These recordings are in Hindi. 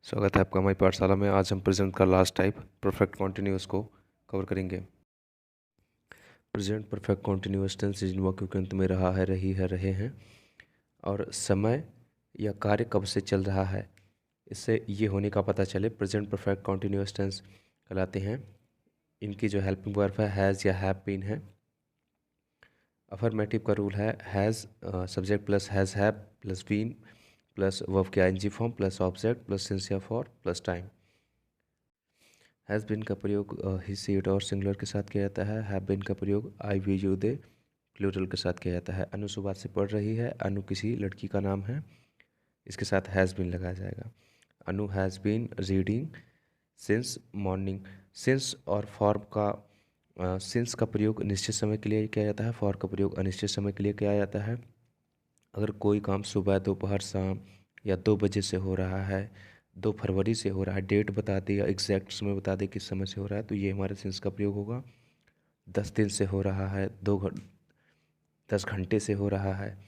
स्वागत है आपका हमारी पाठशाला में। आज हम प्रेजेंट का लास्ट टाइप परफेक्ट कॉन्टिन्यूअस को कवर करेंगे। प्रेजेंट परफेक्ट कॉन्टिन्यूअस टेंस जिन वाक्यों के अंत में रहा है, रही है, रहे हैं और समय या कार्य कब से चल रहा है, इससे ये होने का पता चले प्रेजेंट परफेक्ट कॉन्टिन्यूअस टेंस कहलाते हैं। इनकी जो हेल्पिंग वर्ब है हैज़ या हैव बीन है। अफर्मेटिव का रूल है has subject plus has have plus been plus verb के ING form plus object plus since या for plus time. Has been का प्रयोग ही सी इट और सिंगुलर के साथ किया जाता है। हैव बीन का प्रयोग आई वी यू दे प्लूरल के साथ किया जाता है। अनु सुबह से पढ़ रही है। अनु किसी लड़की का नाम है, इसके साथ हैज़ बीन लगाया जाएगा। Anu has been reading since morning. Since और फॉर का सिंस का प्रयोग निश्चित समय के लिए किया जाता है, फॉर का प्रयोग अनिश्चित समय के लिए किया जाता है। अगर कोई काम सुबह, दोपहर, शाम या 2 बजे से हो रहा है, 2 फरवरी से हो रहा है, डेट बता दे या एग्जैक्ट समय बता दे किस समय से हो रहा है, तो ये हमारे सिंस का प्रयोग होगा। 10 दिन से हो रहा है, 10 घंटे से हो रहा है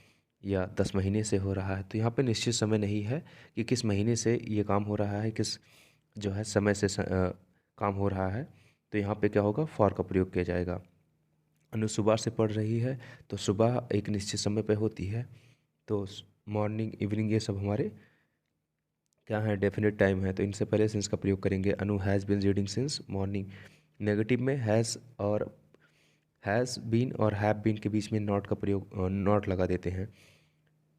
या 10 महीने से हो रहा है, तो यहाँ पे निश्चित समय नहीं है कि किस महीने से ये काम हो रहा है, किस जो है समय से काम हो रहा है, तो यहाँ पे क्या होगा, फॉर का प्रयोग किया जाएगा। अनु सुबह से पढ़ रही है, तो सुबह एक निश्चित समय पे होती है, तो मॉर्निंग, इवनिंग ये सब हमारे क्या है, डेफिनेट टाइम है, तो इनसे पहले सिंस का प्रयोग करेंगे। Anu has been reading since morning. Negative में हैज़ बीन और हैव बीन के बीच में नॉट का प्रयोग, नॉट लगा देते हैं,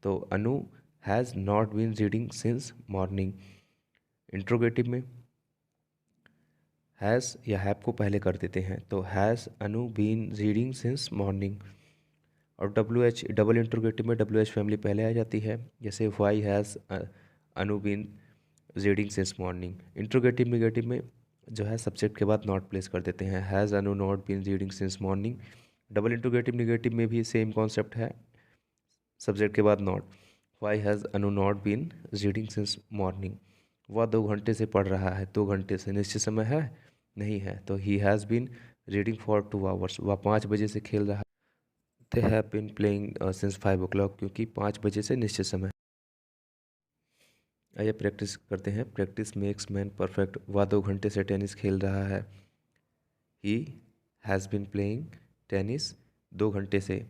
तो Anu has not been reading since morning. Interrogative में हैज़ या हैव को पहले कर देते हैं, तो has Anu been reading since morning. और डबल इंट्रोगेटिव में WH फैमिली पहले आ जाती है, जैसे why has Anu been reading since morning. Interrogative negative में जो है सब्जेक्ट के बाद नॉट प्लेस कर देते हैं, has Anu not been reading since morning. Double interrogative negative में भी सेम कॉन्सेप्ट है, सब्जेक्ट के बाद not. Why has Anu not been reading since morning. वह 2 घंटे से पढ़ रहा है, 2 घंटे से निश्चित समय है नहीं है, तो he has been reading for 2 hours. वह 5 बजे से खेल रहा है। They have been playing since 5 o'clock, क्योंकि 5 बजे से निश्चित समय। आइए प्रैक्टिस करते हैं। Practice makes man perfect. वह 2 घंटे से टेनिस खेल रहा है। He has been playing tennis 2 घंटे से।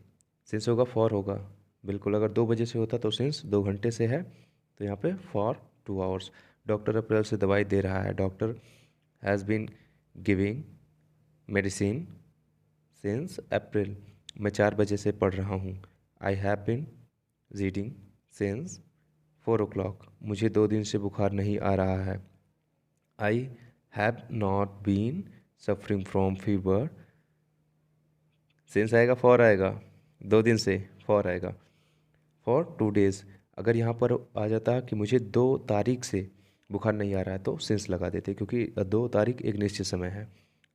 सिंस होगा, फॉर होगा, बिल्कुल। अगर 2 बजे से होता तो सिंस 2 घंटे से है, तो यहाँ पे फॉर 2 आवर्स। डॉक्टर अप्रैल से दवाई दे रहा है। Doctor has been giving medicine since April. मैं 4 बजे से पढ़ रहा हूँ। I have been reading since 4 o'clock। मुझे 2 दिन से बुखार नहीं आ रहा है। I have not been suffering from fever. Since आएगा, फॉर आएगा, 2 दिन से फॉर आएगा, फॉर 2 days। अगर यहाँ पर आ जाता कि मुझे 2 तारीख से बुखार नहीं आ रहा है, तो सिंस लगा देते, क्योंकि 2 तारीख एक निश्चित समय है।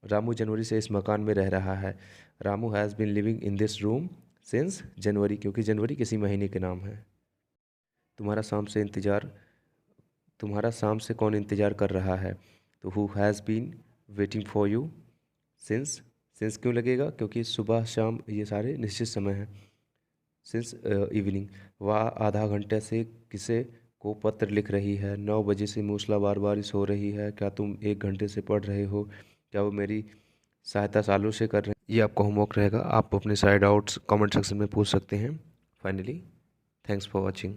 रामू जनवरी से इस मकान में रह रहा है। Ramu has been living in this room since January, क्योंकि जनवरी किसी महीने के नाम है। तुम्हारा शाम से कौन इंतज़ार कर रहा है, तो who has been waiting for you since. Since क्यों लगेगा, क्योंकि सुबह शाम ये सारे निश्चित समय हैं। Since evening. वह आधा घंटे से किसे को पत्र लिख रही है। 9 बजे से मूसलाधार बारिश हो रही है। क्या तुम 1 घंटे से पढ़ रहे हो। क्या वो मेरी सहायता सालों से कर रहे हैं। ये आपका होमवर्क रहेगा, आप अपने साइड आउट्स कमेंट सेक्शन में पूछ सकते हैं। Finally, thanks for watching.